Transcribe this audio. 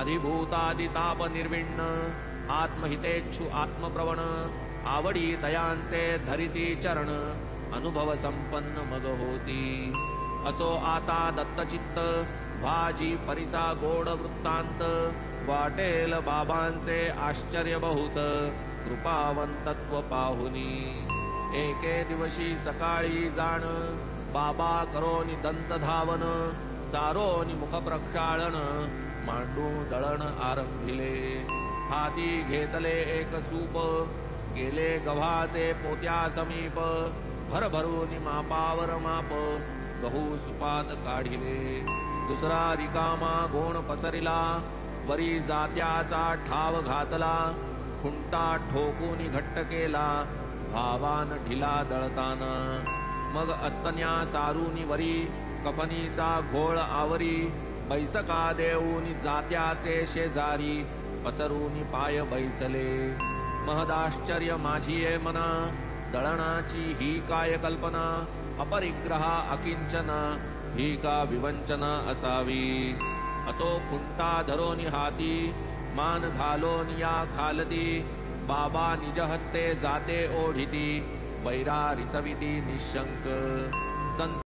अधिभूतादिताप निर्विण्ण आत्महितेच्छु आत्मप्रवण आवडी दयांचे धरिती चरण अनुभव संपन्न मग होती। असो आता दत्तचित्त भाजी परिसा गोड वृत्तांत वाटेल बाबांचे आश्चर्य बहुत कृपावंतत्व पाहुनी। एके दिवशी सकाळी जाण बाबा करोनी दंत धावन सारोनी मुख प्रक्षाळन मांडू दळण आरंभिले। हाती घेतले एक सूप गेले गव्हाचे पोत्या समीप भरभरून मापावर माप गहू सुपात काढिले। दुसरा रिकामा गोण पसरिला वरी जात्याचा ठाव घातला खुंटा ठोकून घट्ट केला भावान ढिला दळताना। मग अस्तन्या सारूनी वरी कफनीचा घोळ आवरी बैसका देऊनी जात्याचे शेजारी पसरूनी पाय बैसले। महदाश्चर्य माझी ये मना दळणाची ही काय कल्पना अपरिग्रहा अकिंचना ही का विवंचना असावी। असो खुंटा धरोनी हाती मान घालोन या खालती बाबा निज हस्ते जाते ओढिती वैरा रिचविती निशंक।